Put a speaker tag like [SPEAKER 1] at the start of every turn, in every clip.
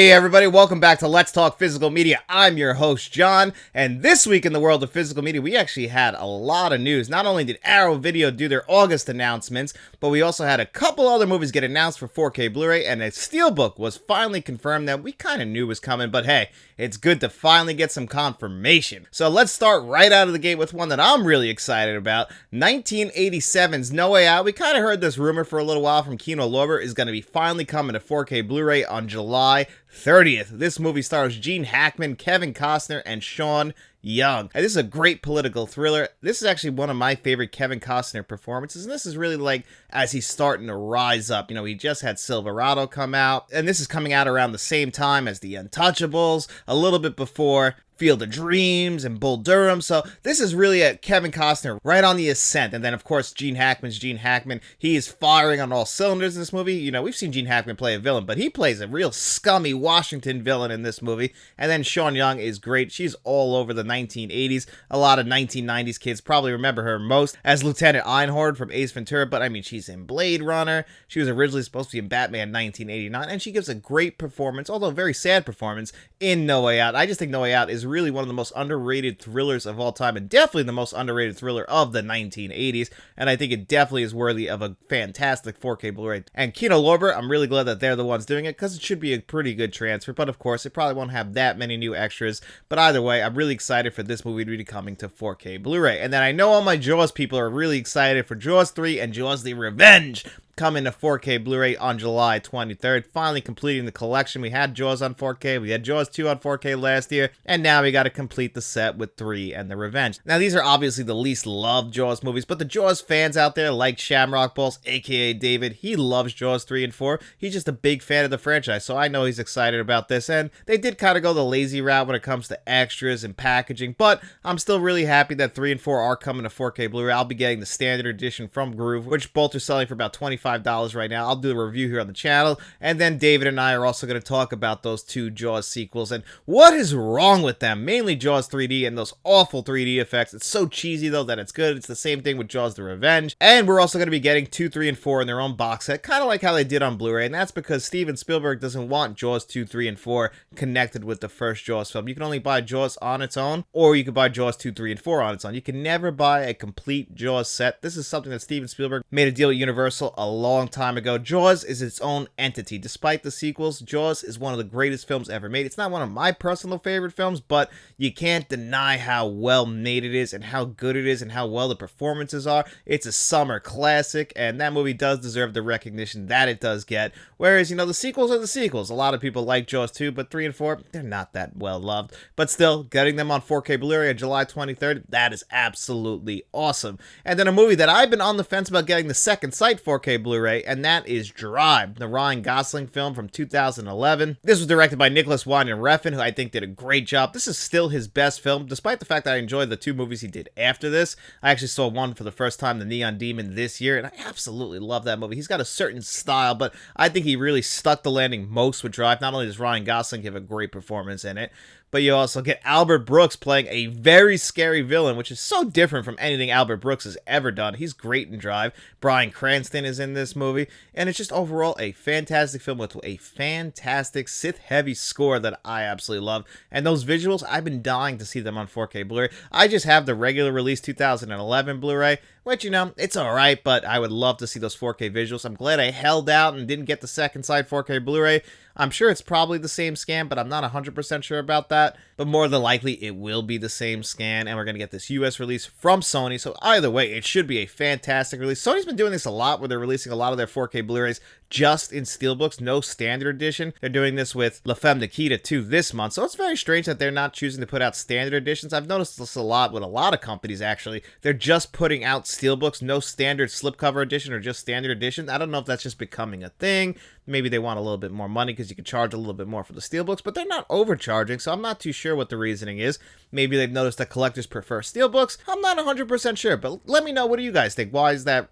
[SPEAKER 1] Hey everybody, welcome back to Let's Talk Physical Media. I'm your host, John, and this week in the world of physical media, we actually had a lot of news. Not only did Arrow Video do their August announcements, but we also had a couple other movies get announced for 4K Blu-ray, and a steelbook was finally confirmed that we kind of knew was coming, but hey, it's good to finally get some confirmation. So let's start right out of the gate with one that I'm really excited about. 1987's No Way Out. We kind of heard this rumor for a little while from Kino Lorber is going to be finally coming to 4K Blu-ray on July 30th. This movie stars Gene Hackman, Kevin Costner, and Sean Young. And this is a great political thriller. This is actually one of my favorite Kevin Costner performances, and this is really like as he's starting to rise up. You know, he just had Silverado come out, and this is coming out around the same time as The Untouchables, a little bit before Field of Dreams and Bull Durham. So this is really a Kevin Costner right on the ascent. And then, of course, Gene Hackman's Gene Hackman. He is firing on all cylinders in this movie. You know, we've seen Gene Hackman play a villain, but he plays a real scummy Washington villain in this movie. And then Sean Young is great. She's all over the 1980s. A lot of 1990s kids probably remember her most as Lieutenant Einhorn from Ace Ventura. But, I mean, she's in Blade Runner. She was originally supposed to be in Batman 1989. And she gives a great performance, although a very sad performance, in No Way Out. I just think No Way Out is really one of the most underrated thrillers of all time, and definitely the most underrated thriller of the 1980s, and I think it definitely is worthy of a fantastic 4K Blu-ray. And Kino Lorber, I'm really glad that they're the ones doing it, because it should be a pretty good transfer, but of course, it probably won't have that many new extras, but either way, I'm really excited for this movie to be coming to 4K Blu-ray. And then I know all my Jaws people are really excited for Jaws 3 and Jaws the Revenge coming to 4K Blu-ray on July 23rd, finally completing the collection. We had Jaws on 4K, we had Jaws 2 on 4K last year, and now we got to complete the set with 3 and The Revenge. Now, these are obviously the least loved Jaws movies, but the Jaws fans out there like Shamrock Balls, aka David, he loves Jaws 3 and 4. He's just a big fan of the franchise, so I know he's excited about this, and they did kind of go the lazy route when it comes to extras and packaging, but I'm still really happy that 3 and 4 are coming to 4K Blu-ray. I'll be getting the standard edition from Groove, which both are selling for about $25 right now. I'll do a review here on the channel, and then David and I are also going to talk about those two Jaws sequels and what is wrong with them, mainly Jaws 3D and those awful 3D effects. It's so cheesy though that it's good. It's the same thing with Jaws the Revenge, and we're also going to be getting 2, 3, and 4 in their own box set, kind of like how they did on Blu-ray, and that's because Steven Spielberg doesn't want Jaws 2, 3, and 4 connected with the first Jaws film. You can only buy Jaws on its own, or you can buy Jaws 2, 3, and 4 on its own. You can never buy a complete Jaws set. This is something that Steven Spielberg made a deal with Universal a long time ago. Jaws is its own entity. Despite the sequels, Jaws is one of the greatest films ever made. It's not one of my personal favorite films, but you can't deny how well made it is and how good it is and how well the performances are. It's a summer classic, and that movie does deserve the recognition that it does get. Whereas, you know, the sequels are the sequels. A lot of people like Jaws 2, but 3 and 4, they're not that well loved. But still, getting them on 4K Blu-ray on July 23rd, that is absolutely awesome. And then a movie that I've been on the fence about getting the second sight 4K Blu-ray, and that is Drive, the Ryan Gosling film from 2011. This was directed by Nicholas Winding Refn, who I think did a great job. This is still his best film, despite the fact that I enjoyed the 2 movies he did after this. I actually saw one for the first time, The Neon Demon, this year, and I absolutely love that movie. He's got a certain style, but I think he really stuck the landing most with Drive. Not only does Ryan Gosling give a great performance in it, but you also get Albert Brooks playing a very scary villain, which is so different from anything Albert Brooks has ever done. He's great in Drive. Bryan Cranston is in this movie, and it's just overall a fantastic film with a fantastic Sith-heavy score that I absolutely love. And those visuals, I've been dying to see them on 4K Blu-ray. I just have the regular release 2011 Blu-ray, which, you know, it's alright, but I would love to see those 4K visuals. I'm glad I held out and didn't get the second sight 4K Blu-ray. I'm sure it's probably the same scan, but I'm not 100% sure about that. But more than likely, it will be the same scan, and we're going to get this US release from Sony. So either way, it should be a fantastic release. Sony's been doing this a lot, where they're releasing a lot of their 4K Blu-rays just in steelbooks, no standard edition. They're doing this with La Femme Nikita 2 this month, so it's very strange that they're not choosing to put out standard editions. I've noticed this a lot with a lot of companies, actually. They're just putting out steelbooks, no standard slipcover edition or just standard edition. I don't know if that's just becoming a thing. Maybe they want a little bit more money because you can charge a little bit more for the steelbooks, but they're not overcharging, so I'm not too sure what the reasoning is. Maybe they've noticed that collectors prefer steelbooks. I'm not 100% sure, but let me know, what do you guys think? Why is that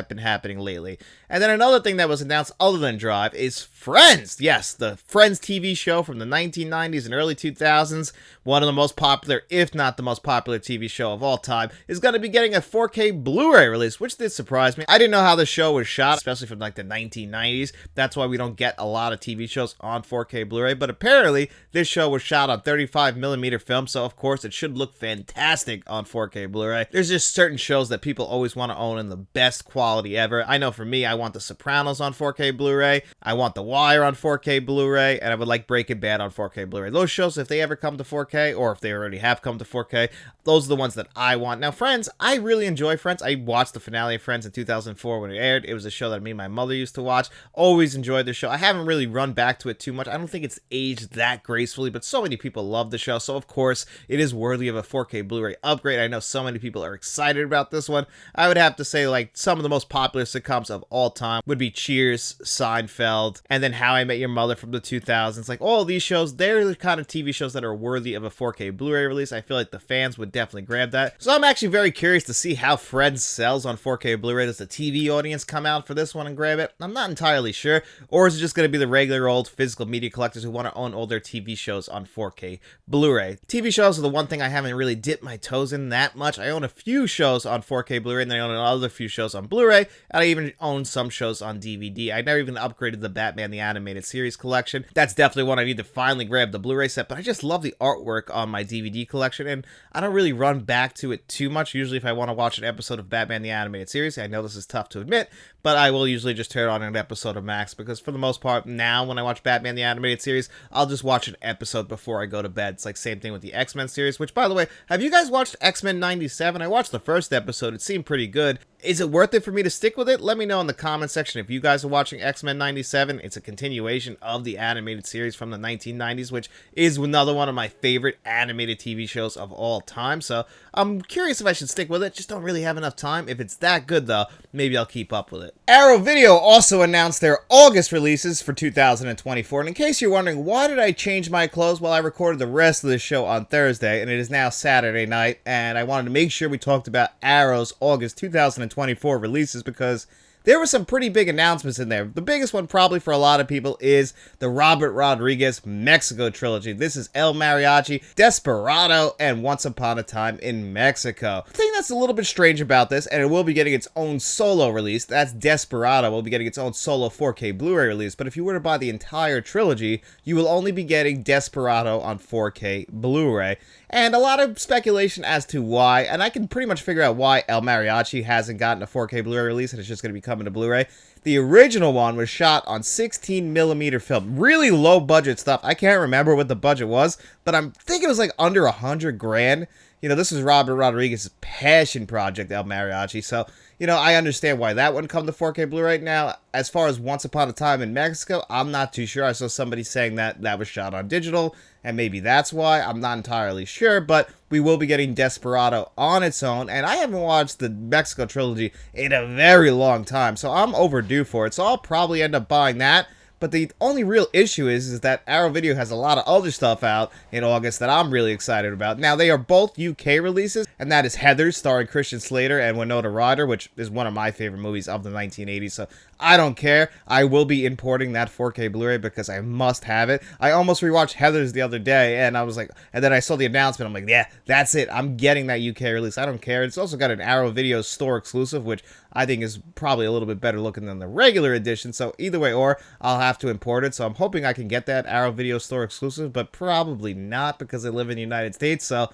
[SPEAKER 1] been happening lately? And then another thing that was announced other than Drive is Friends. Yes, the Friends TV show from the 1990s and early 2000s, one of the most popular, if not the most popular TV show of all time, is going to be getting a 4K Blu-ray release, which did surprise me. I didn't know how the show was shot, especially from like the 1990s. That's why we don't get a lot of TV shows on 4K Blu-ray, but apparently this show was shot on 35mm film, so of course it should look fantastic on 4K Blu-ray. There's just certain shows that people always want to own in the best quality ever. I know for me, I want The Sopranos on 4K Blu-ray, I want The Wire on 4K Blu-ray, and I would like Breaking Bad on 4K Blu-ray. Those shows, if they ever come to 4K, or if they already have come to 4K, those are the ones that I want. Now, Friends, I really enjoy Friends. I watched the finale of Friends in 2004 when it aired. It was a show that me and my mother used to watch. Always enjoyed the show. I haven't really run back to it too much. I don't think it's aged that gracefully, but so many people love the show, so of course it is worthy of a 4K Blu-ray upgrade. I know so many people are excited about this one. I would have to say, like, some of the most popular sitcoms of all time would be Cheers, Seinfeld, and then How I Met Your Mother from the 2000s. Like, all these shows, they're the kind of TV shows that are worthy of a 4K Blu-ray release. I feel like the fans would definitely grab that. So I'm actually very curious to see how Friends sells on 4K Blu-ray. Does the TV audience come out for this one and grab it? I'm not entirely sure. Or is it just going to be the regular old physical media collectors who want to own all their TV shows on 4K Blu-ray? TV shows are the one thing I haven't really dipped my toes in that much. I own a few shows on 4K Blu-ray, and then I own another few shows on Blu-ray, and I even own some shows on DVD. I never even upgraded the Batman the Animated Series collection. That's definitely one I need to finally grab, the Blu-ray set, but I just love the artwork on my DVD collection, and I don't really run back to it too much. Usually if I want to watch an episode of Batman the Animated Series, I know this is tough to admit, but I will usually just turn on an episode of Max, because for the most part now when I watch Batman the Animated Series, I'll just watch an episode before I go to bed. It's like same thing with the X-Men series, which, by the way, have you guys watched X-Men 97? I watched the first episode. It seemed pretty good. Is it worth it for me to stick with it? Let me know in the comment section if you guys are watching X-Men 97. It's a continuation of the animated series from the 1990s, which is another one of my favorite animated TV shows of all time. So I'm curious if I should stick with it. Just don't really have enough time. If it's that good, though, maybe I'll keep up with it. Arrow Video also announced their August releases for 2024. And in case you're wondering, why did I change my clothes? Well, I recorded the rest of the show on Thursday, and it is now Saturday night. And I wanted to make sure we talked about Arrow's August 2024 releases, because there were some pretty big announcements in there. The biggest one probably for a lot of people is the Robert Rodriguez Mexico trilogy. This is El Mariachi, Desperado, and Once Upon a Time in Mexico. The thing that's a little bit strange about this, and it will be getting its own solo release, that's Desperado will be getting its own solo 4K Blu-ray release, but if you were to buy the entire trilogy, you will only be getting Desperado on 4K Blu-ray. And a lot of speculation as to why, and I can pretty much figure out why El Mariachi hasn't gotten a 4K Blu-ray release and it's just going to be coming to Blu-ray. The original one was shot on 16mm film. Really low budget stuff. I can't remember what the budget was, but I think it was like under $100 grand. You know, this is Robert Rodriguez's passion project, El Mariachi, so, you know, I understand why that wouldn't come to 4K Blu-ray. Now, as far as Once Upon a Time in Mexico, I'm not too sure. I saw somebody saying that that was shot on digital, and maybe that's why. I'm not entirely sure, but we will be getting Desperado on its own, and I haven't watched the Mexico trilogy in a very long time, so I'm overdue for it, so I'll probably end up buying that. But the only real issue is that Arrow Video has a lot of other stuff out in August that I'm really excited about. Now, they are both UK releases, and that is Heathers, starring Christian Slater and Winona Ryder, which is one of my favorite movies of the 1980s, so I don't care. I will be importing that 4K Blu-ray because I must have it. I almost rewatched Heathers the other day, and I was like, and then I saw the announcement, I'm like, yeah, that's it. I'm getting that UK release. I don't care. It's also got an Arrow Video store exclusive, which I think is probably a little bit better looking than the regular edition, so either way, or I'll have to import it, so I'm hoping I can get that Arrow Video store exclusive, but probably not because I live in the United States, so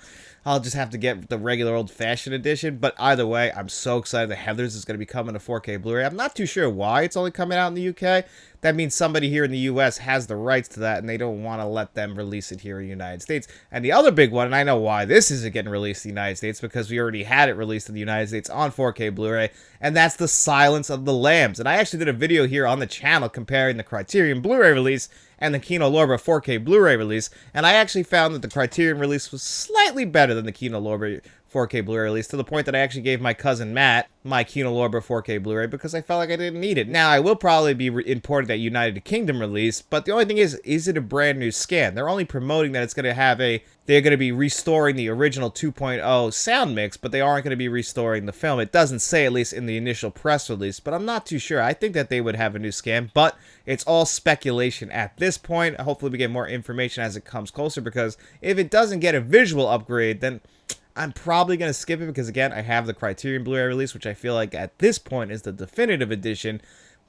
[SPEAKER 1] I'll just have to get the regular old-fashioned edition. But either way, I'm so excited that Heathers is going to be coming to 4K Blu-ray. I'm not too sure why it's only coming out in the UK. That means somebody here in the US has the rights to that, and they don't want to let them release it here in the United States. And the other big one, and I know why this isn't getting released in the United States, because we already had it released in the United States on 4K Blu-ray, and that's The Silence of the Lambs. And I actually did a video here on the channel comparing the Criterion Blu-ray release and the Kino Lorber 4K Blu-ray release, and I actually found that the Criterion release was slightly better than the Kino Lorber 4K Blu-ray release, to the point that I actually gave my cousin Matt my Kino Lorber 4K Blu-ray because I felt like I didn't need it. Now, I will probably be importing that United Kingdom release, but the only thing is it a brand new scan? They're only promoting that it's going to have they're going to be restoring the original 2.0 sound mix, but they aren't going to be restoring the film. It doesn't say, at least in the initial press release, but I'm not too sure. I think that they would have a new scan, but it's all speculation at this point. Hopefully we get more information as it comes closer, because if it doesn't get a visual upgrade, then I'm probably going to skip it because, again, I have the Criterion Blu-ray release, which I feel like at this point is the definitive edition.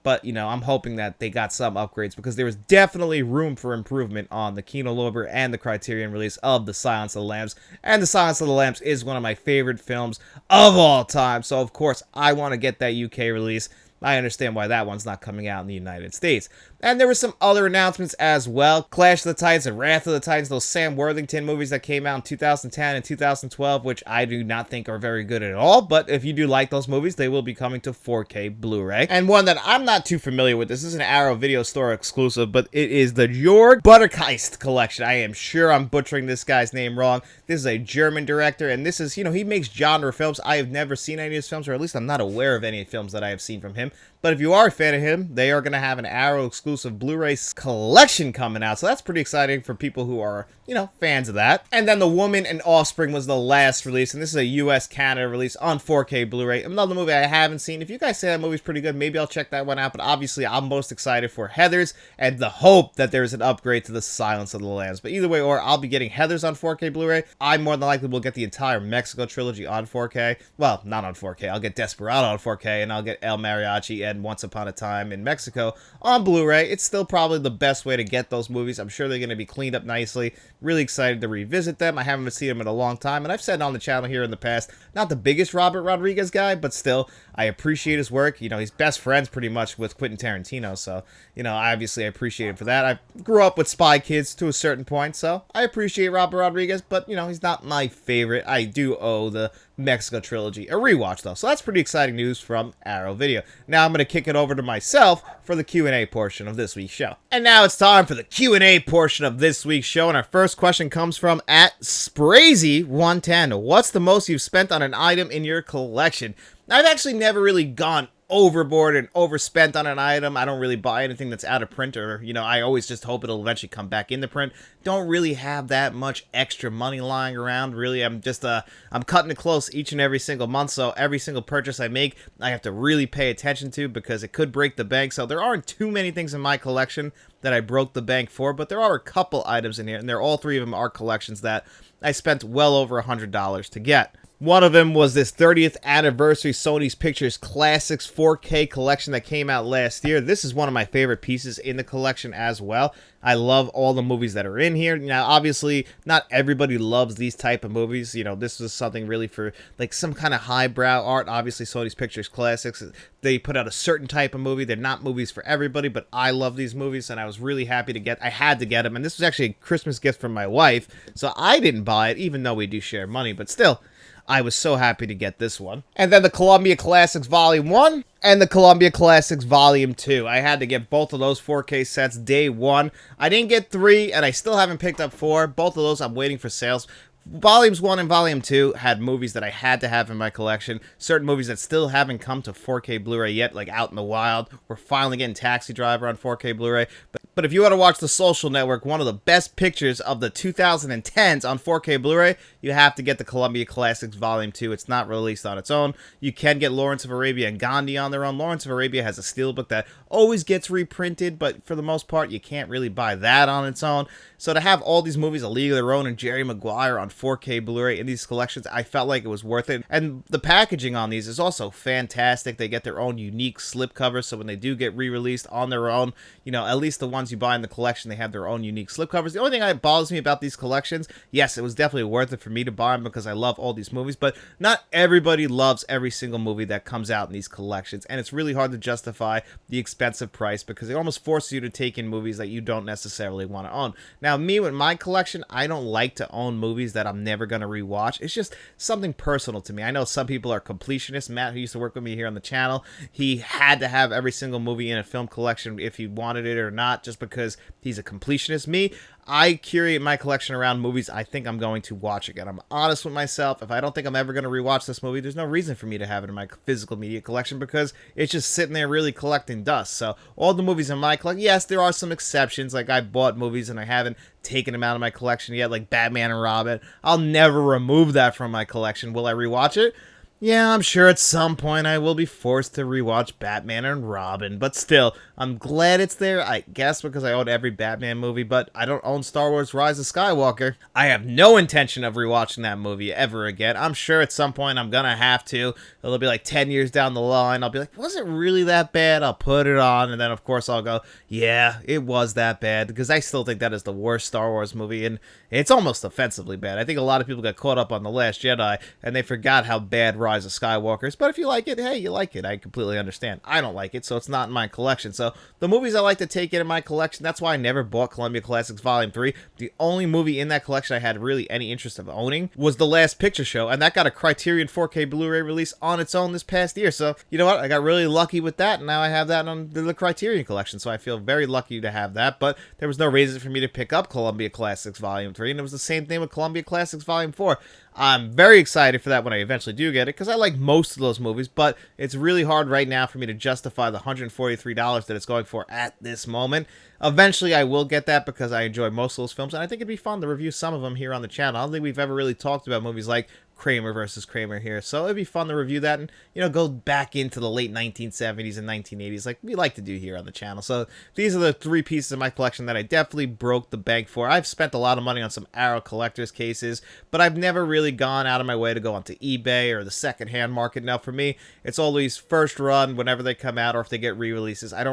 [SPEAKER 1] But, you know, I'm hoping that they got some upgrades because there was definitely room for improvement on the Kino Lorber and the Criterion release of The Silence of the Lambs. And The Silence of the Lambs is one of my favorite films of all time. So, of course, I want to get that UK release. I understand why that one's not coming out in the United States. And there were some other announcements as well. Clash of the Titans and Wrath of the Titans, those Sam Worthington movies that came out in 2010 and 2012, which I do not think are very good at all. But if you do like those movies, they will be coming to 4K Blu-ray. And one that I'm not too familiar with, this is an Arrow Video Store exclusive, but it is the Jörg Buttergeist collection. I am sure I'm butchering this guy's name wrong. This is a German director, and this is, you know, he makes genre films. I have never seen any of his films, or at least I'm not aware of any films that I have seen from him. But if you are a fan of him, they are going to have an Arrow exclusive Blu-ray collection coming out. So that's pretty exciting for people who are, you know, fans of that. And then The Woman and Offspring was the last release. And this is a US-Canada release on 4K Blu-ray. Another movie I haven't seen. If you guys say that movie's pretty good, maybe I'll check that one out. But obviously, I'm most excited for Heathers and the hope that there's an upgrade to The Silence of the Lambs. But either way, or I'll be getting Heathers on 4K Blu-ray. I more than likely will get the entire Mexico trilogy on 4K. Well, not on 4K. I'll get Desperado on 4K, and I'll get El Mariachi and Once Upon a Time in Mexico on Blu-ray. It's still probably the best way to get those movies. I'm sure they're going to be cleaned up nicely. Really excited to revisit them. I haven't seen them in a long time, and I've said on the channel here in the past, not the biggest Robert Rodriguez guy, but still, I appreciate his work. You know, he's best friends pretty much with Quentin Tarantino, so, you know, obviously I appreciate him for that. I grew up with Spy Kids to a certain point, so I appreciate Robert Rodriguez, but, you know, he's not my favorite. I do owe the Mexico trilogy a rewatch, though, so that's pretty exciting news from Arrow Video. Now I'm going to kick it over to myself for the Q&A portion of this week's show. And now it's time for the Q&A portion of this week's show, and our first question comes from @Sprazy110. What's the most you've spent on an item in your collection? Now, I've actually never really gone overboard and overspent on an item. I don't really buy anything that's out of print, or, you know, I always just hope it'll eventually come back into print. Don't really have that much extra money lying around. Really, I'm just, I'm cutting it close each and every single month, so every single purchase I make, I have to really pay attention to because it could break the bank. So there aren't too many things in my collection that I broke the bank for, but there are a couple items in here, and all three of them are collections that I spent well over $100 to get. One of them was this 30th anniversary Sony's Pictures Classics 4K collection that came out last year. This is one of my favorite pieces in the collection as well. I love all the movies that are in here. Now, obviously, not everybody loves these type of movies. You know, this was something really for, like, some kind of highbrow art. Obviously, Sony's Pictures Classics, they put out a certain type of movie. They're not movies for everybody, but I love these movies, and I was really happy to get, I had to get them. And this was actually a Christmas gift from my wife, so I didn't buy it, even though we do share money, but still, I was so happy to get this one. And then the Columbia Classics Volume 1 and the Columbia Classics Volume 2. I had to get both of those 4K sets day one. I didn't get 3, and I still haven't picked up 4. Both of those I'm waiting for sales. Volumes 1 and Volume 2 had movies that I had to have in my collection. Certain movies that still haven't come to 4K Blu-ray yet, like Out in the Wild. We're finally getting Taxi Driver on 4K Blu-ray. But if you want to watch The Social Network, one of the best pictures of the 2010s on 4K Blu-ray, you have to get the Columbia Classics Volume 2. It's not released on its own. You can get Lawrence of Arabia and Gandhi on their own. Lawrence of Arabia has a steelbook that always gets reprinted, but for the most part, you can't really buy that on its own. So to have all these movies, A League of Their Own and Jerry Maguire on 4K Blu-ray in these collections, I felt like it was worth it. And the packaging on these is also fantastic. They get their own unique slipcovers, so when they do get re-released on their own, you know, at least the ones you buy in the collection, they have their own unique slipcovers. The only thing that bothers me about these collections, yes, it was definitely worth it for me to buy them because I love all these movies, but not everybody loves every single movie that comes out in these collections, and it's really hard to justify the expensive price because it almost forces you to take in movies that you don't necessarily want to own. Now, me with my collection, I don't like to own movies that I'm never going to rewatch. It's just something personal to me. I know some people are completionists. Matt, who used to work with me here on the channel, he had to have every single movie in a film collection if he wanted it or not, just because he's a completionist. Me, I curate my collection around movies I think I'm going to watch again. I'm honest with myself. If I don't think I'm ever going to rewatch this movie, there's no reason for me to have it in my physical media collection because it's just sitting there really collecting dust. So all the movies in my collection, yes, there are some exceptions. Like I bought movies and I haven't taken them out of my collection yet, like Batman and Robin. I'll never remove that from my collection. Will I rewatch it? Yeah, I'm sure at some point I will be forced to rewatch Batman and Robin, but still, I'm glad it's there, I guess because I own every Batman movie, but I don't own Star Wars Rise of Skywalker. I have no intention of rewatching that movie ever again. I'm sure at some point I'm gonna have to. It'll be like 10 years down the line. I'll be like, was it really that bad? I'll put it on, and then of course I'll go, yeah, it was that bad, because I still think that is the worst Star Wars movie, and it's almost offensively bad. I think a lot of people got caught up on The Last Jedi, and they forgot how bad Rise of Skywalker is. But if you like it, hey, you like it. I completely understand. I don't like it, so it's not in my collection. So the movies I like to take in my collection, that's why I never bought Columbia Classics Volume 3. The only movie in that collection I had really any interest of owning was The Last Picture Show, and that got a Criterion 4K Blu-ray release on its own this past year. So, you know what? I got really lucky with that, and now I have that on the Criterion collection, so I feel very lucky to have that. But there was no reason for me to pick up Columbia Classics Volume 3, and it was the same thing with Columbia Classics Volume 4. I'm very excited for that when I eventually do get it, because I like most of those movies, but it's really hard right now for me to justify the $143 that it's going for at this moment. Eventually, I will get that because I enjoy most of those films, and I think it'd be fun to review some of them here on the channel. I don't think we've ever really talked about movies like Kramer versus Kramer here, so it'd be fun to review that and, you know, go back into the late 1970s and 1980s like we like to do here on the channel. So these are the three pieces of my collection that I definitely broke the bank for. I've spent a lot of money on some Arrow collector's cases, but I've never really gone out of my way to go onto eBay or the secondhand market. Now for me, it's always first run whenever they come out, or if they get re-releases. I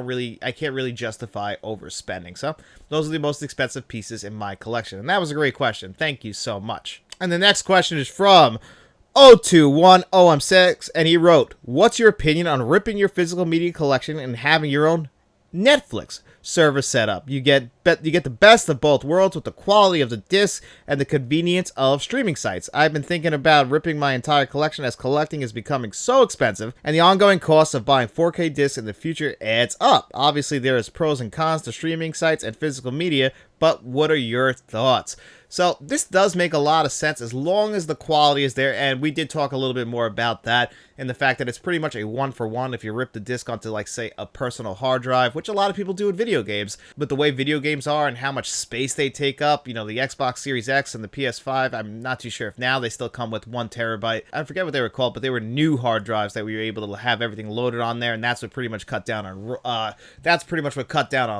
[SPEAKER 1] can't really justify overspending. So those are the most expensive pieces in my collection, and that was a great question. Thank you so much. And the next question is from 0210M6, and he wrote, "What's your opinion on ripping your physical media collection and having your own Netflix service set up? You get the best of both worlds with the quality of the disc and the convenience of streaming sites. I've been thinking about ripping my entire collection as collecting is becoming so expensive, and the ongoing cost of buying 4K discs in the future adds up. Obviously, there is pros and cons to streaming sites and physical media, but what are your thoughts?" So this does make a lot of sense as long as the quality is there, and we did talk a little bit more about that and the fact that it's pretty much a one-for-one if you rip the disc onto, like, say, a personal hard drive, which a lot of people do in video games. But the way video games are and how much space they take up, you know, the Xbox Series X and the PS5, I'm not too sure if now they still come with 1 terabyte. I forget what they were called, but they were new hard drives that we were able to have everything loaded on there, and that's what pretty much cut down on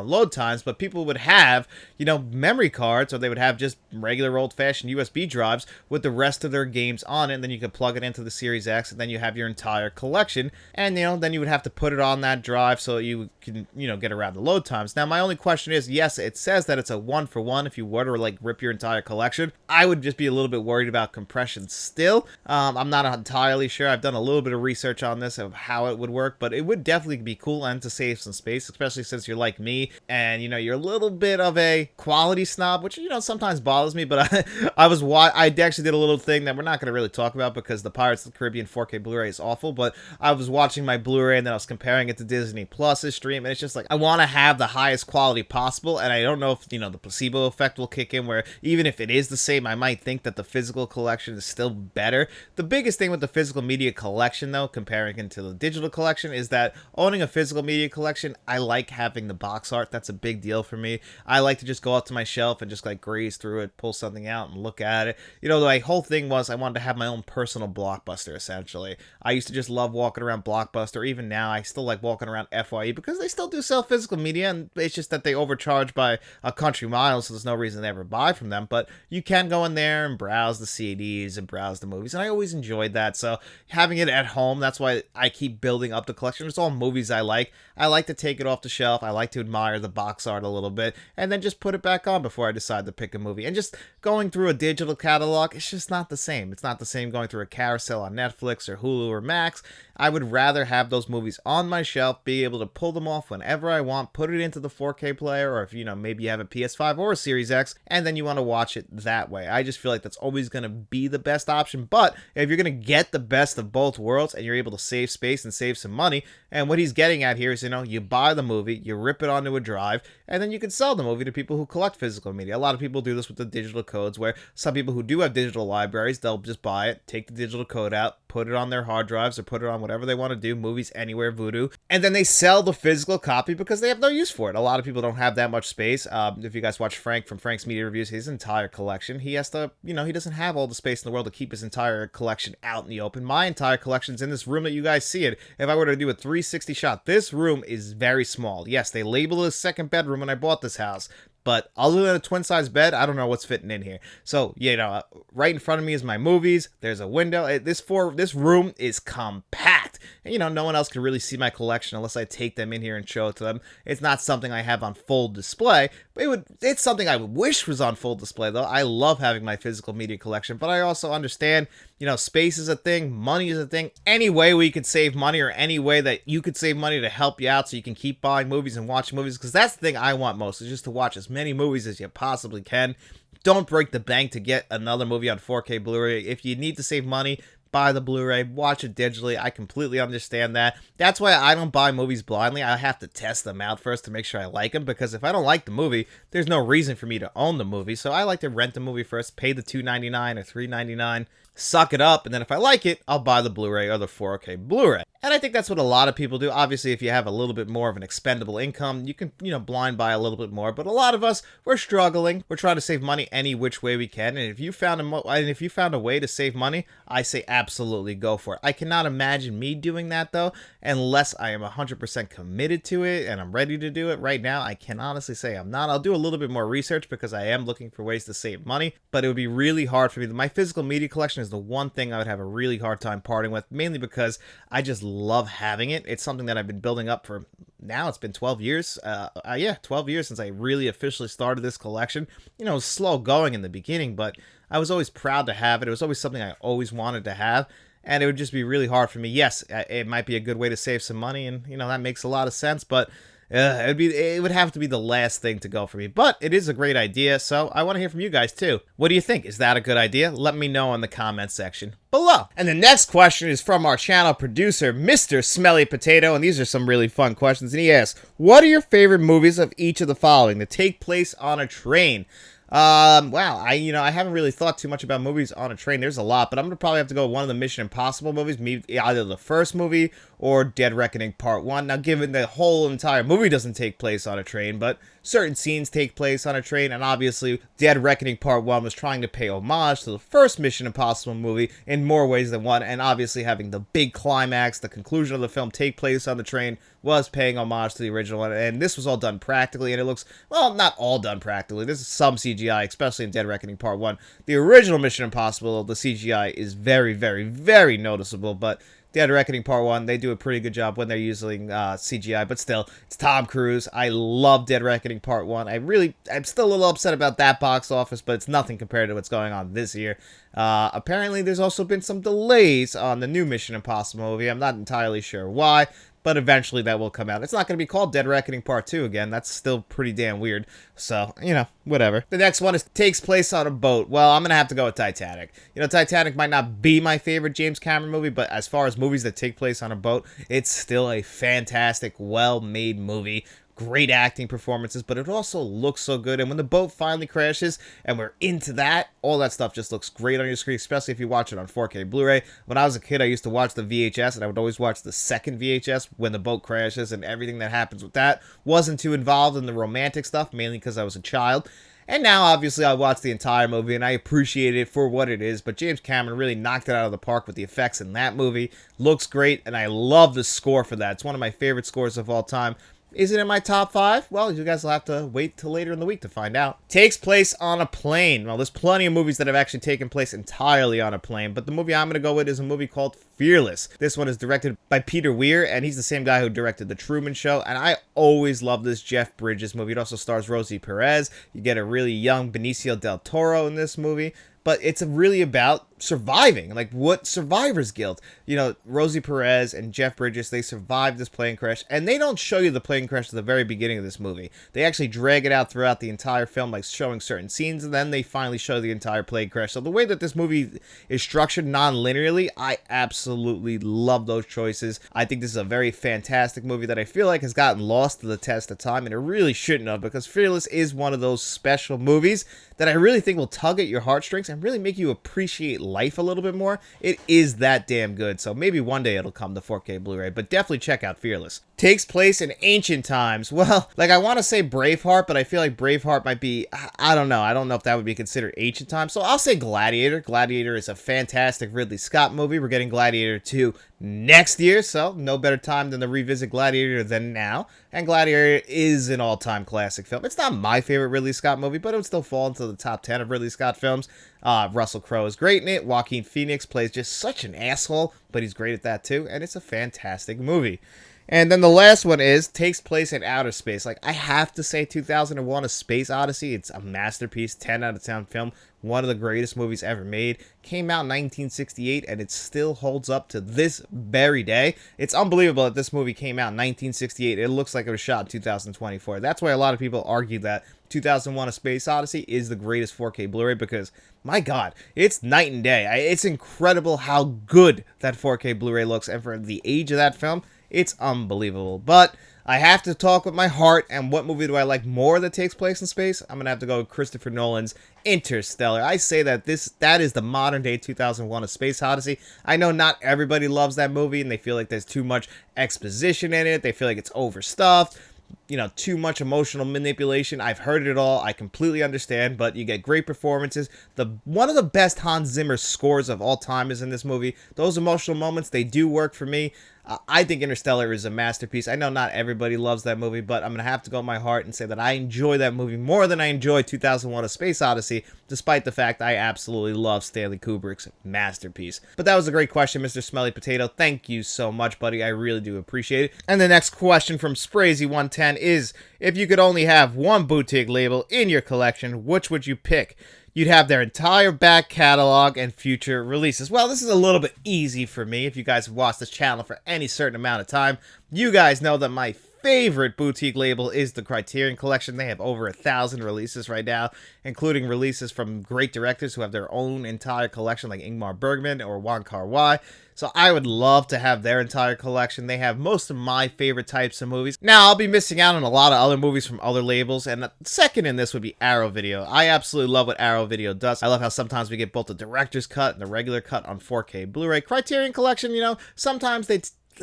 [SPEAKER 1] load times. But people would have, you know, memory cards, or they would have just regular old-fashioned USB drives with the rest of their games on it, and then you could plug it into the Series X, and then you have your entire collection, and, you know, then you would have to put it on that drive so you can, you know, get around the load times. Now, my only question is, yes, it says that it's a one-for-one if you were to, like, rip your entire collection. I would just be a little bit worried about compression still. I'm not entirely sure. I've done a little bit of research on this of how it would work, but it would definitely be cool and to save some space, especially since you're like me, and, you know, you're a little bit of a quality snob, which, you know, sometimes bothers me, but I actually did a little thing that we're not going to really talk about because the Pirates of the Caribbean 4K Blu-ray is awful, but I was watching my Blu-ray and then I was comparing it to Disney Plus's stream, and it's just like, I want to have the highest quality possible, and I don't know if, you know, the placebo effect will kick in where even if it is the same, I might think that the physical collection is still better. The biggest thing with the physical media collection, though, comparing it to the digital collection, is that owning a physical media collection, I like having the box art. That's a big deal for me. I like to just go out to my shelf and just, like, graze through it, pull something out and look at it. You know, my whole thing was I wanted to have my own personal Blockbuster, essentially. I used to just love walking around Blockbuster. Even now, I still like walking around FYE because they still do sell physical media, and it's just that they overcharge by a country mile, so there's no reason to ever buy from them. But you can go in there and browse the CDs and browse the movies, and I always enjoyed that. So having it at home, that's why I keep building up the collection. It's all movies I like. I like to take it off the shelf. I like to admire the box art a little bit, and then just put it back on before I decide to pick a movie. And just going through a digital catalog, it's just not the same. It's not the same going through a carousel on Netflix or Hulu or Max. I would rather have those movies on my shelf, be able to pull them off whenever I want, put it into the 4K player, or if, you know, maybe you have a PS5 or a Series X, and then you want to watch it that way. I just feel like that's always going to be the best option. But if you're going to get the best of both worlds and you're able to save space and save some money, and what he's getting at here is, you know, you buy the movie, you rip it onto a drive, and then you can sell the movie to people who collect physical media. A lot of people do this with the digital codes where some people who do have digital libraries, they'll just buy it, take the digital code out, put it on their hard drives or put it on whatever they want to do, Movies Anywhere, Vudu, and then they sell the physical copy because they have no use for it. A lot of people don't have that much space. If you guys watch Frank from Frank's Media Reviews, his entire collection, he has to, he doesn't have all the space in the world to keep his entire collection out in the open. My entire collection's in this room that you guys see it. If I were to do a 360 shot, this room is very small. Yes, they labeled it a second bedroom when I bought this house, but other than a twin-size bed, I don't know what's fitting in here. So, right in front of me is my movies. There's a window. This room is compact. And, no one else can really see my collection unless I take them in here and show it to them. It's not something I have on full display. But it's something I wish was on full display, though. I love having my physical media collection, but I also understand, space is a thing, money is a thing. Any way we could save money or any way that you could save money to help you out so you can keep buying movies and watching movies, because that's the thing I want most, is just to watch as many movies as you possibly can. Don't break the bank to get another movie on 4K Blu-ray. If you need to save money, buy the Blu-ray, watch it digitally. I completely understand that. That's why I don't buy movies blindly. I have to test them out first to make sure I like them, because if I don't like the movie, there's no reason for me to own the movie. So I like to rent the movie first, pay the $2.99 or $3.99, suck it up, and then if I like it, I'll buy the Blu-ray or the 4K Blu-ray. And I think that's what a lot of people do. Obviously, if you have a little bit more of an expendable income, you can, blind buy a little bit more. But a lot of us, we're struggling. We're trying to save money any which way we can. And if you found a way to save money, I say absolutely go for it. I cannot imagine me doing that, though, unless I am 100% committed to it and I'm ready to do it. Right now, I can honestly say I'm not. I'll do a little bit more research because I am looking for ways to save money. But it would be really hard for me. My physical media collection is the one thing I would have a really hard time parting with, mainly because I just love having it. It's something that I've been building up for, now it's been 12 years. 12 years since I really officially started this collection. It was slow going in the beginning, but I was always proud to have it. It was always something I always wanted to have. And it would just be really hard for me. Yes, it might be a good way to save some money, and that makes a lot of sense, but it would have to be the last thing to go for me. But it is a great idea, so I want to hear from you guys too. What do you think? Is that a good idea? Let me know in the comments section below. And the next question is from our channel producer, Mr. Smelly Potato, and these are some really fun questions. And he asks, what are your favorite movies of each of the following that take place on a train? Wow, I haven't really thought too much about movies on a train. There's a lot, but I'm gonna probably have to go with one of the Mission Impossible movies, maybe either the first movie or Dead Reckoning Part 1. Now, given the whole entire movie doesn't take place on a train, but certain scenes take place on a train, and obviously Dead Reckoning Part 1 was trying to pay homage to the first Mission Impossible movie in more ways than one, and obviously having the big climax, the conclusion of the film take place on the train was paying homage to the original one, and this was all done practically, and it looks, well, not all done practically. This is some CGI, especially in Dead Reckoning Part 1. The original Mission Impossible, the CGI is very, very, very noticeable, but Dead Reckoning Part 1, they do a pretty good job when they're using CGI, but still, it's Tom Cruise. I love Dead Reckoning Part 1. I'm still a little upset about that box office, but it's nothing compared to what's going on this year. Apparently, there's also been some delays on the new Mission Impossible movie. I'm not entirely sure why, but eventually that will come out. It's not going to be called Dead Reckoning Part 2 again. That's still pretty damn weird. So, whatever. The next one takes place on a boat. Well, I'm going to have to go with Titanic. Titanic might not be my favorite James Cameron movie, but as far as movies that take place on a boat, it's still a fantastic, well-made movie. Great acting performances, but it also looks so good. And when the boat finally crashes and we're into that, all that stuff just looks great on your screen, especially if you watch it on 4K Blu-ray. When I was a kid, I used to watch the VHS, and I would always watch the second VHS when the boat crashes, and everything that happens with that. Wasn't too involved in the romantic stuff, mainly because I was a child. And now, obviously, I watched the entire movie, and I appreciate it for what it is, but James Cameron really knocked it out of the park with the effects in that movie. Looks great, and I love the score for that. It's one of my favorite scores of all time. Is it in my top 5? Well, you guys will have to wait till later in the week to find out. Takes place on a plane. Well, there's plenty of movies that have actually taken place entirely on a plane, but the movie I'm going to go with is a movie called Fearless. This one is directed by Peter Weir, and he's the same guy who directed The Truman Show, and I always love this Jeff Bridges movie. It also stars Rosie Perez. You get a really young Benicio del Toro in this movie. but it's really about surviving, like what survivor's guilt. You know, Rosie Perez and Jeff Bridges, they survived this plane crash, and they don't show you the plane crash at the very beginning of this movie. They actually drag it out throughout the entire film, like showing certain scenes, and then they finally show the entire plane crash. So the way that this movie is structured non-linearly, I absolutely love those choices. I think this is a very fantastic movie that I feel like has gotten lost to the test of time, and it really shouldn't have, because Fearless is one of those special movies that I really think will tug at your heartstrings and really make you appreciate life a little bit more. It is that damn good. So maybe one day it'll come to 4K Blu-ray, but definitely check out Fearless. Takes place in ancient times. Well, like, I want to say Braveheart, but I feel like Braveheart might be, I don't know. I don't know if that would be considered ancient times. So I'll say Gladiator. Gladiator is a fantastic Ridley Scott movie. We're getting Gladiator 2 next year, so no better time than to revisit Gladiator than now. And Gladiator is an all-time classic film. It's not my favorite Ridley Scott movie, but it would still fall into the top 10 of Ridley Scott films. Russell Crowe is great in it. Joaquin Phoenix plays just such an asshole, but he's great at that too, and it's a fantastic movie. And then the last one takes place in outer space. Like, I have to say 2001: A Space Odyssey. It's a masterpiece, 10 out of 10 film. One of the greatest movies ever made. Came out in 1968, and it still holds up to this very day. It's unbelievable that this movie came out in 1968. It looks like it was shot in 2024. That's why a lot of people argue that 2001: A Space Odyssey is the greatest 4K Blu-ray, because, my God, it's night and day. It's incredible how good that 4K Blu-ray looks, and for the age of that film, it's unbelievable. But I have to talk with my heart, and what movie do I like more that takes place in space? I'm going to have to go with Christopher Nolan's Interstellar. I say that that is the modern day 2001: A Space Odyssey. I know not everybody loves that movie, and they feel like there's too much exposition in it. They feel like it's overstuffed. You know, too much emotional manipulation. I've heard it all. I completely understand, but you get great performances. One of the best Hans Zimmer scores of all time is in this movie. Those emotional moments, they do work for me. I think Interstellar is a masterpiece. I know not everybody loves that movie, but I'm going to have to go with my heart and say that I enjoy that movie more than I enjoy 2001: A Space Odyssey, despite the fact I absolutely love Stanley Kubrick's masterpiece. But that was a great question, Mr. Smelly Potato. Thank you so much, buddy. I really do appreciate it. And the next question from Sprazy110 is, if you could only have one boutique label in your collection, which would you pick? You'd have their entire back catalog and future releases. Well, this is a little bit easy for me. If you guys have watched this channel for any certain amount of time, you guys know that my favorite boutique label is the Criterion Collection. They have over 1,000 releases right now, including releases from great directors who have their own entire collection, like Ingmar Bergman or Wong Kar-wai. So I would love to have their entire collection. They have most of my favorite types of movies. Now, I'll be missing out on a lot of other movies from other labels, and second in this would be Arrow Video. I absolutely love what Arrow Video does. I love how sometimes we get both the director's cut and the regular cut on 4K Blu-ray. Criterion Collection, you know, sometimes they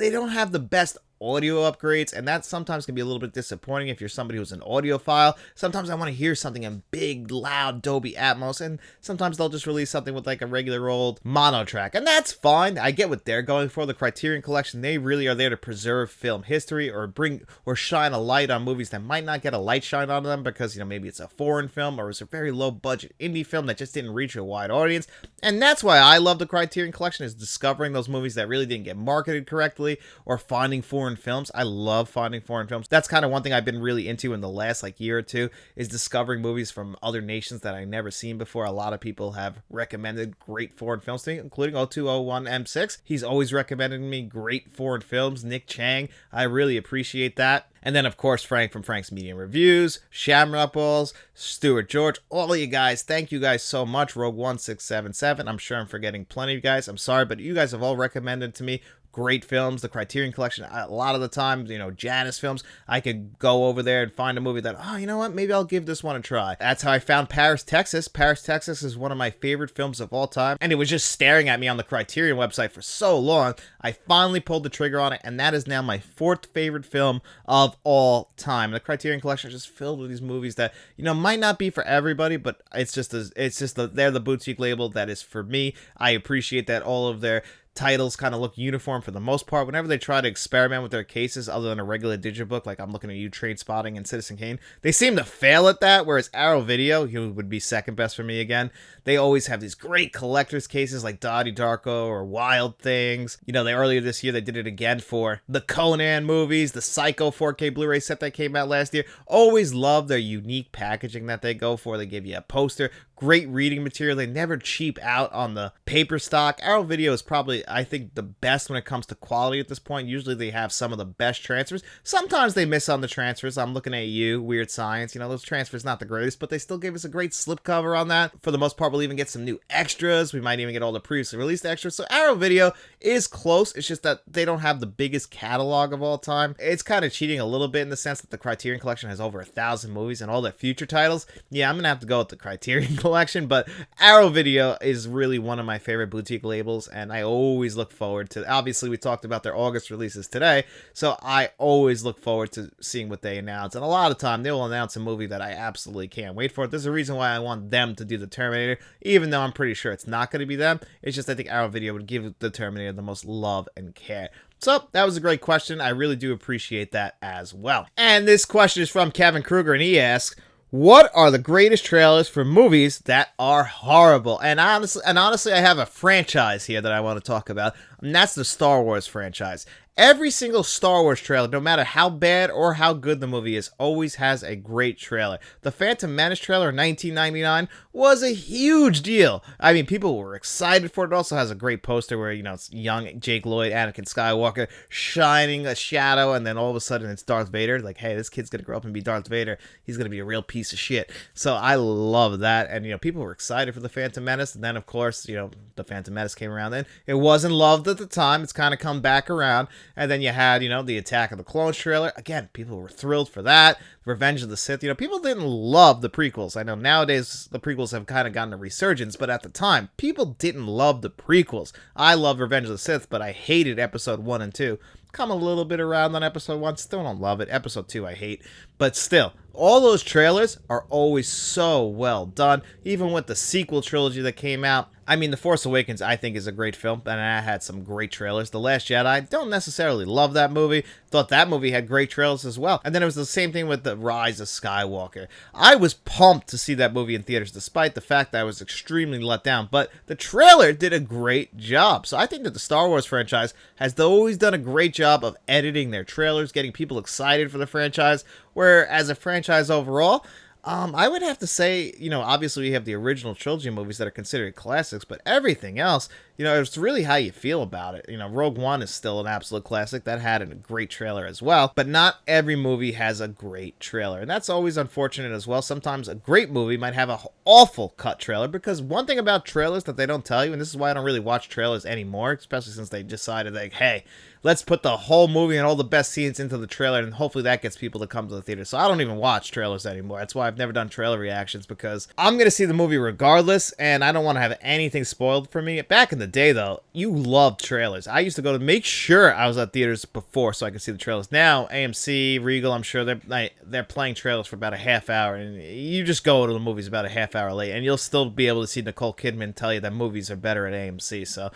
[SPEAKER 1] don't have the best audio upgrades, and that sometimes can be a little bit disappointing if you're somebody who's an audiophile. Sometimes I want to hear something in big, loud Dolby Atmos, and sometimes they'll just release something with like a regular old mono track, and that's fine. I get what they're going for. The Criterion Collection, they really are there to preserve film history or bring or shine a light on movies that might not get a light shine on them because, you know, maybe it's a foreign film or it's a very low budget indie film that just didn't reach a wide audience. And that's why I love the Criterion Collection, is discovering those movies that really didn't get marketed correctly or finding foreign films. I love finding foreign films. That's kind of one thing I've been really into in the last year or two, is discovering movies from other nations that I've never seen before. A lot of people have recommended great foreign films to me, including 0201M6. He's always recommended me great foreign films. Nick Chang, I really appreciate that. And then, of course, Frank from Frank's Medium Reviews, Shamrock Balls, Stuart George, all of you guys, thank you guys so much. Rogue1677, I'm sure I'm forgetting plenty of you guys. I'm sorry, but you guys have all recommended to me great films. The Criterion Collection, a lot of the time, you know, Janus films, I could go over there and find a movie that, oh, you know what, maybe I'll give this one a try. That's how I found Paris, Texas. Paris, Texas is one of my favorite films of all time, and it was just staring at me on the Criterion website for so long. I finally pulled the trigger on it, and that is now my 4th favorite film of all time. The Criterion Collection is just filled with these movies that, you know, might not be for everybody, but they're the boutique label that is for me. I appreciate that all of their titles kind of look uniform for the most part. Whenever they try to experiment with their cases other than a regular digibook, like I'm looking at you, Trainspotting and Citizen Kane, they seem to fail at that, whereas Arrow Video, who would be second best for me again, they always have these great collector's cases like Dottie Darko or Wild Things. You know, earlier this year they did it again for the Conan movies, the Psycho 4K Blu-ray set that came out last year. Always love their unique packaging that they go for. They give you a poster, great reading material. They never cheap out on the paper stock. Arrow Video is probably, I think, the best when it comes to quality at this point. Usually they have some of the best transfers. Sometimes they miss on the transfers. I'm looking at you, Weird Science. Those transfers not the greatest, but they still gave us a great slipcover on that. For the most part, we'll even get some new extras. We might even get all the previously released extras. So Arrow Video is close. It's just that they don't have the biggest catalog of all time. It's kind of cheating a little bit in the sense that the Criterion Collection has over 1,000 movies and all their future titles. Yeah, I'm gonna have to go with the Criterion Collection, but Arrow Video is really one of my favorite boutique labels, and I always look forward to. Obviously, we talked about their August releases today, so I always look forward to seeing what they announce. And a lot of time, they will announce a movie that I absolutely can't wait for. There's a reason why I want them to do the Terminator, even though I'm pretty sure it's not going to be them. It's just I think Arrow Video would give the Terminator the most love and care. So, that was a great question. I really do appreciate that as well. And this question is from Kevin Kruger, and he asks, what are the greatest trailers for movies that are horrible? And honestly, I have a franchise here that I want to talk about, and that's the Star Wars franchise. Every single Star Wars trailer, no matter how bad or how good the movie is, always has a great trailer. The Phantom Menace trailer in 1999 was a huge deal. I mean, people were excited for it. It also has a great poster where, it's young Jake Lloyd, Anakin Skywalker, shining a shadow, and then all of a sudden it's Darth Vader. Like, hey, this kid's going to grow up and be Darth Vader. He's going to be a real piece of shit. So I love that. And, people were excited for the Phantom Menace. And then, of course, the Phantom Menace came around then. It wasn't loved at the time. It's kind of come back around. And then you had, the Attack of the Clones trailer. Again, people were thrilled for that. Revenge of the Sith. People didn't love the prequels. I know nowadays the prequels have kind of gotten a resurgence, but at the time, people didn't love the prequels. I love Revenge of the Sith, but I hated episode 1 and 2. Come a little bit around on episode 1. Still don't love it. Episode 2 I hate. But still, all those trailers are always so well done. Even with the sequel trilogy that came out. I mean, The Force Awakens, I think, is a great film, and I had some great trailers. The Last Jedi, don't necessarily love that movie. Thought that movie had great trailers as well. And then it was the same thing with The Rise of Skywalker. I was pumped to see that movie in theaters, despite the fact that I was extremely let down. But the trailer did a great job. So I think that the Star Wars franchise has always done a great job of editing their trailers, getting people excited for the franchise. Where as a franchise overall, I would have to say, obviously we have the original trilogy movies that are considered classics, but everything else, it's really how you feel about it. Rogue One is still an absolute classic. That had a great trailer as well, but not every movie has a great trailer, and that's always unfortunate as well. Sometimes a great movie might have an awful cut trailer, because one thing about trailers that they don't tell you, and this is why I don't really watch trailers anymore, especially since they decided, like, hey, let's put the whole movie and all the best scenes into the trailer, and hopefully that gets people to come to the theater. So I don't even watch trailers anymore. That's why I've never done trailer reactions, because I'm going to see the movie regardless, and I don't want to have anything spoiled for me. Back in the day, though, you loved trailers. I used to go to make sure I was at theaters before so I could see the trailers. Now, AMC, Regal, I'm sure they're playing trailers for about a half hour, and you just go to the movies about a half hour late, and you'll still be able to see Nicole Kidman tell you that movies are better at AMC. So,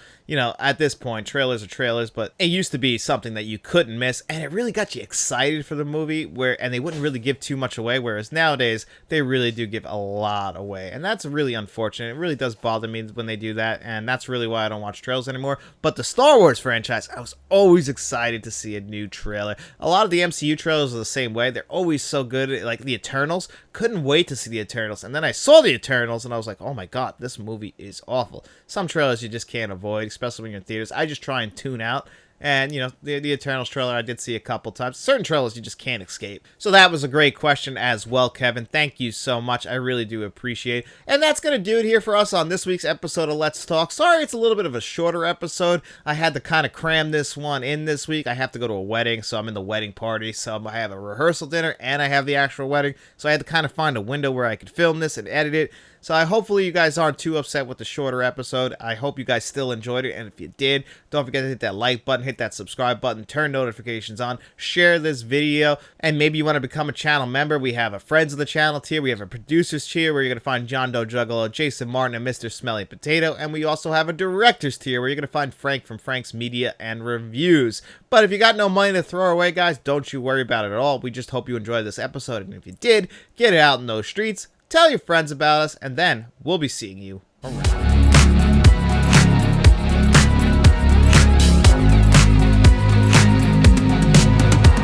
[SPEAKER 1] at this point, trailers are trailers, but it used to be something that you couldn't miss, and it really got you excited for the movie, and they wouldn't really give too much away, whereas nowadays they really do give a lot away, and that's really unfortunate. It really does bother me when they do that, and that's really why I don't watch trailers anymore. But the Star Wars franchise, I was always excited to see a new trailer. A lot of the MCU trailers are the same way. They're always so good. Like the Eternals, couldn't wait to see the Eternals, and then I saw the Eternals and I was like, oh my god, this movie is awful. Some trailers you just can't avoid, especially when you're in theaters. I just try and tune out. And, the Eternals trailer I did see a couple times. Certain trailers you just can't escape. So that was a great question as well, Kevin. Thank you so much. I really do appreciate it. And that's going to do it here for us on this week's episode of Let's Talk. Sorry it's a little bit of a shorter episode. I had to kind of cram this one in this week. I have to go to a wedding, so I'm in the wedding party. So I have a rehearsal dinner and I have the actual wedding. So I had to kind of find a window where I could film this and edit it. So hopefully you guys aren't too upset with the shorter episode. I hope you guys still enjoyed it. And if you did, don't forget to hit that like button, hit that subscribe button, turn notifications on, share this video. And maybe you want to become a channel member. We have a Friends of the Channel tier. We have a Producers tier where you're going to find John Doe Juggalo, Jason Martin, and Mr. Smelly Potato. And we also have a Directors tier where you're going to find Frank from Frank's Media and Reviews. But if you got no money to throw away, guys, don't you worry about it at all. We just hope you enjoyed this episode. And if you did, get it out in those streets. Tell your friends about us, and then we'll be seeing you around.